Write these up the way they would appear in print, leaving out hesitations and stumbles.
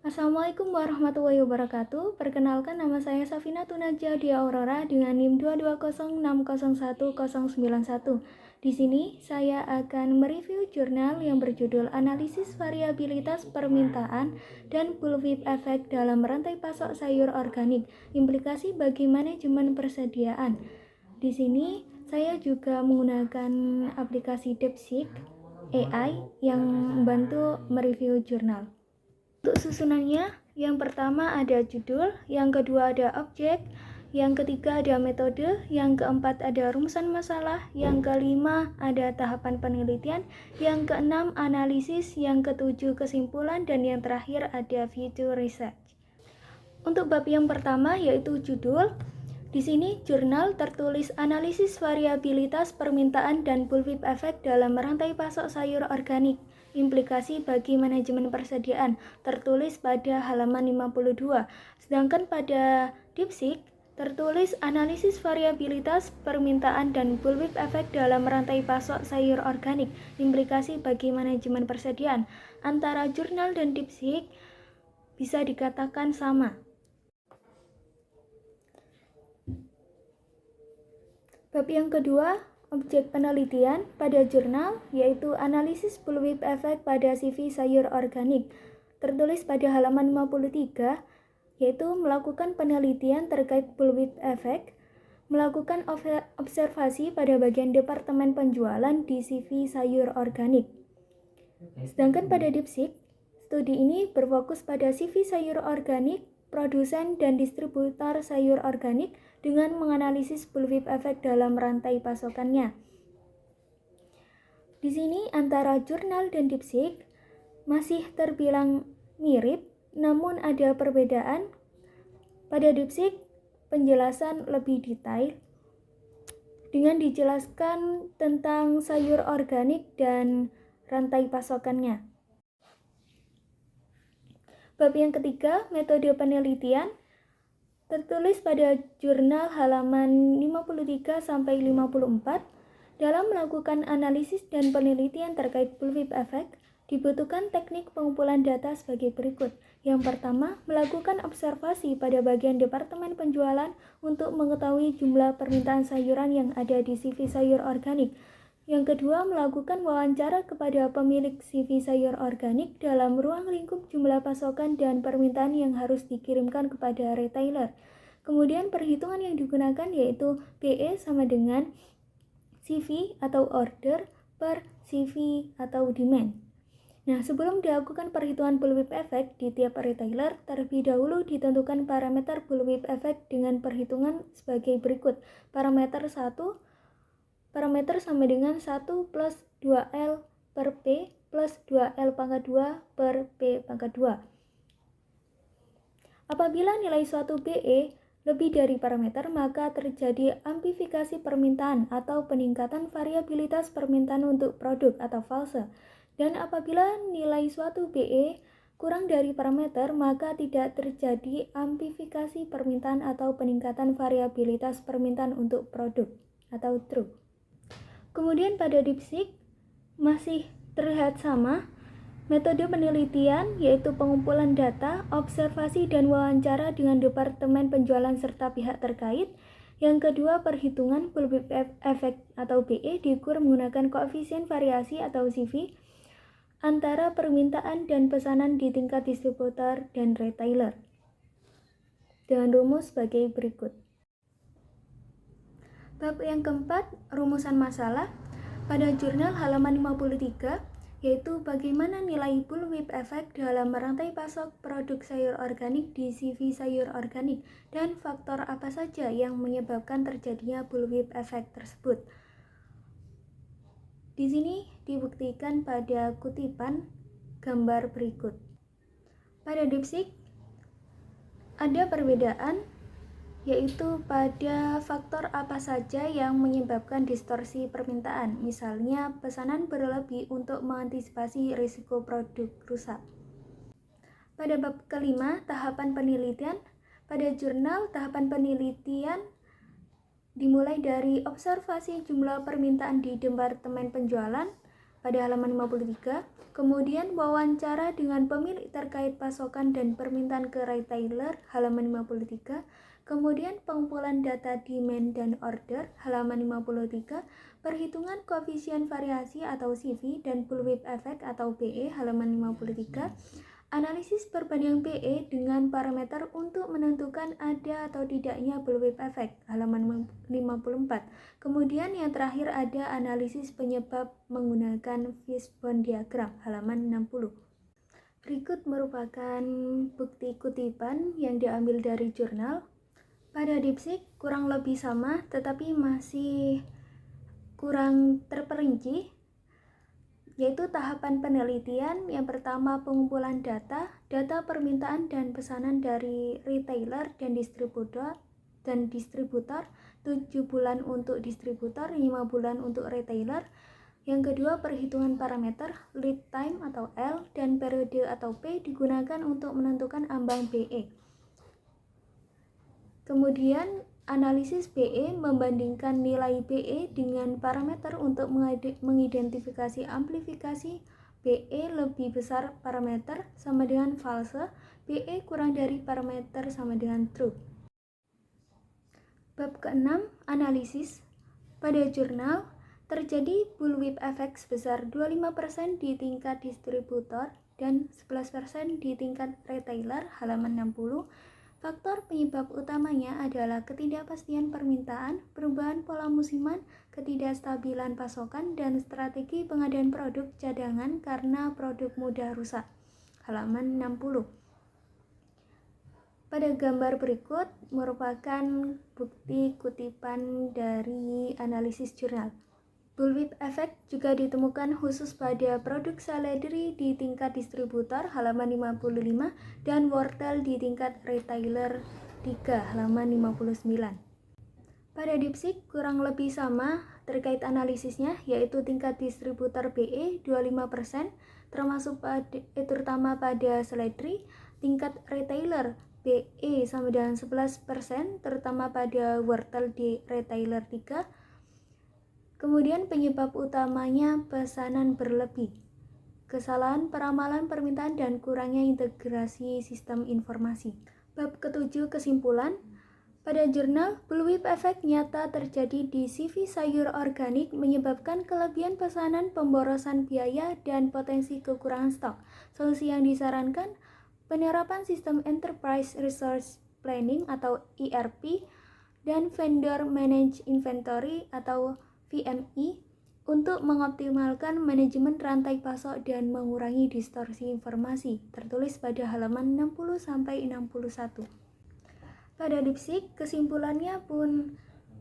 Assalamualaikum warahmatullahi wabarakatuh. Perkenalkan, nama saya Safina Tunaja Dia Aurora dengan NIM 220601091. Di sini saya akan mereview jurnal yang berjudul Analisis Variabilitas Permintaan dan Bullwhip Effect dalam Rantai Pasok Sayur Organik, Implikasi bagi Manajemen Persediaan. Di sini saya juga menggunakan aplikasi DeepSeek AI yang membantu mereview jurnal. Untuk susunannya, yang pertama ada judul, yang kedua ada objek, yang ketiga ada metode, yang keempat ada rumusan masalah, yang kelima ada tahapan penelitian, yang keenam analisis, yang ketujuh kesimpulan, dan yang terakhir ada future research. Untuk bab yang pertama yaitu judul, di sini jurnal tertulis analisis variabilitas permintaan dan bullwhip effect dalam rantai pasok sayur organik, implikasi bagi manajemen persediaan, tertulis pada halaman 52. Sedangkan pada DeepSeek tertulis analisis variabilitas permintaan dan bullwhip effect dalam rantai pasok sayur organik, implikasi bagi manajemen persediaan. Antara jurnal dan DeepSeek bisa dikatakan sama. Bab yang kedua, objek penelitian pada jurnal yaitu analisis bullwhip effect pada CV sayur organik, tertulis pada halaman 53, yaitu melakukan penelitian terkait bullwhip effect, melakukan observasi pada bagian departemen penjualan di CV sayur organik. Sedangkan pada DeepSeek, studi ini berfokus pada CV sayur organik, produsen dan distributor sayur organik dengan menganalisis bullwhip effect dalam rantai pasokannya. Di sini antara jurnal dan DeepSeek masih terbilang mirip, namun ada perbedaan. Pada DeepSeek penjelasan lebih detail dengan dijelaskan tentang sayur organik dan rantai pasokannya. Bab yang ketiga, metode penelitian, tertulis pada jurnal halaman 53 sampai 54. Dalam melakukan analisis dan penelitian terkait bullwhip effect, dibutuhkan teknik pengumpulan data sebagai berikut. Yang pertama, melakukan observasi pada bagian departemen penjualan untuk mengetahui jumlah permintaan sayuran yang ada di CV sayur organik. Yang kedua, melakukan wawancara kepada pemilik CV sayur organik dalam ruang lingkup jumlah pasokan dan permintaan yang harus dikirimkan kepada retailer. Kemudian perhitungan yang digunakan yaitu PE sama dengan CV atau order per CV atau demand. Nah, sebelum dilakukan perhitungan bullwhip effect di tiap retailer, terlebih dahulu ditentukan parameter bullwhip effect dengan perhitungan sebagai berikut. Parameter 1, parameter sama dengan 1 plus 2L per P plus 2L pangkat 2 per P pangkat 2. Apabila nilai suatu BE lebih dari parameter, maka terjadi amplifikasi permintaan atau peningkatan variabilitas permintaan untuk produk atau fase. Dan apabila nilai suatu BE kurang dari parameter, maka tidak terjadi amplifikasi permintaan atau peningkatan variabilitas permintaan untuk produk atau true. Kemudian pada DeepSeek masih terlihat sama. Metode penelitian yaitu pengumpulan data, observasi dan wawancara dengan departemen penjualan serta pihak terkait. Yang kedua, perhitungan bullwhip effect atau BE diukur menggunakan koefisien variasi atau CV antara permintaan dan pesanan di tingkat distributor dan retailer. Dengan rumus sebagai berikut. Bab yang keempat, rumusan masalah pada jurnal halaman 53, yaitu bagaimana nilai bullwhip effect dalam rantai pasok produk sayur organik di CV sayur organik dan faktor apa saja yang menyebabkan terjadinya bullwhip effect tersebut. Di sini dibuktikan pada kutipan gambar berikut. Pada DeepSeek ada perbedaan, yaitu pada faktor apa saja yang menyebabkan distorsi permintaan, misalnya pesanan berlebih untuk mengantisipasi risiko produk rusak. Pada bab kelima, tahapan penelitian, pada jurnal tahapan penelitian dimulai dari observasi jumlah permintaan di departemen penjualan pada halaman 53, Kemudian wawancara dengan pemilik terkait pasokan dan permintaan ke retailer halaman 53. Kemudian pengumpulan data demand dan order halaman 53. Perhitungan koefisien variasi atau CV dan bullwhip effect atau BE halaman 53. Analisis perbandingan BE dengan parameter untuk menentukan ada atau tidaknya bullwhip effect halaman 54. Kemudian yang terakhir ada analisis penyebab menggunakan fishbone diagram halaman 60. Berikut merupakan bukti kutipan yang diambil dari jurnal. Pada DeepSeek kurang lebih sama tetapi masih kurang terperinci, yaitu tahapan penelitian. Yang pertama pengumpulan data permintaan dan pesanan dari retailer dan distributor, 7 bulan untuk distributor, 5 bulan untuk retailer. Yang kedua perhitungan parameter lead time atau L dan periode atau P digunakan untuk menentukan ambang BE. Kemudian analisis BE membandingkan nilai BE dengan parameter untuk mengidentifikasi amplifikasi. BE lebih besar parameter sama dengan false, BE kurang dari parameter sama dengan true. Bab ke-6, analisis. Pada jurnal, terjadi bullwhip effect sebesar 25% di tingkat distributor dan 11% di tingkat retailer halaman 60. Faktor penyebab utamanya adalah ketidakpastian permintaan, perubahan pola musiman, ketidakstabilan pasokan, dan strategi pengadaan produk cadangan karena produk mudah rusak. Halaman 60. Pada gambar berikut merupakan bukti kutipan dari analisis jurnal. Bullwhip effect juga ditemukan khusus pada produk seledri di tingkat distributor halaman 55 dan wortel di tingkat retailer 3 halaman 59. Pada DeepSeek kurang lebih sama terkait analisisnya, yaitu tingkat distributor BE 25% terutama pada seledri, tingkat retailer BE sama dengan 11% terutama pada wortel di retailer 3. Kemudian penyebab utamanya pesanan berlebih, kesalahan peramalan permintaan, dan kurangnya integrasi sistem informasi. Bab ke-7, kesimpulan. Pada jurnal, bullwhip effect nyata terjadi di CV sayur organik menyebabkan kelebihan pesanan, pemborosan biaya, dan potensi kekurangan stok. Solusi yang disarankan, penerapan sistem Enterprise Resource Planning atau ERP dan Vendor Managed Inventory atau VMI untuk mengoptimalkan manajemen rantai pasok dan mengurangi distorsi informasi, tertulis pada halaman 60-61. Pada DeepSeek, kesimpulannya pun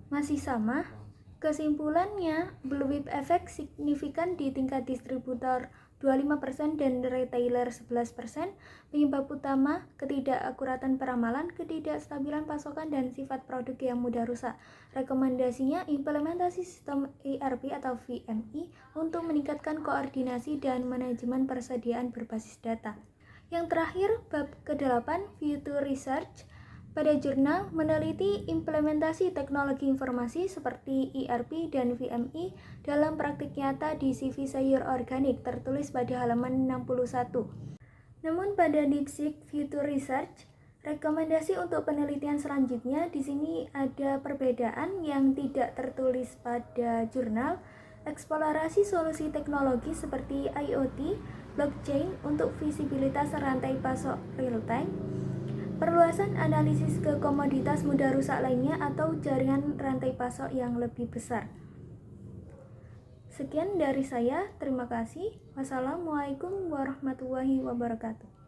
masih sama. Kesimpulannya, bullwhip effect signifikan di tingkat distributor 25% dan retailer 11%. Penyebab utama, ketidakakuratan peramalan, ketidakstabilan pasokan, dan sifat produk yang mudah rusak. Rekomendasinya, implementasi sistem ERP atau VMI untuk meningkatkan koordinasi dan manajemen persediaan berbasis data. Yang terakhir, bab ke-8, Future Research. Pada jurnal meneliti implementasi teknologi informasi seperti ERP dan VMI dalam praktik nyata di CV sayur organik, tertulis pada halaman 61. Namun pada DeepSeek Future Research, rekomendasi untuk penelitian selanjutnya di sini ada perbedaan yang tidak tertulis pada jurnal. Eksplorasi solusi teknologi seperti IoT, blockchain untuk visibilitas rantai pasok real time. Perluasan analisis ke komoditas mudah rusak lainnya atau jaringan rantai pasok yang lebih besar. Sekian dari saya, terima kasih. Wassalamualaikum warahmatullahi wabarakatuh.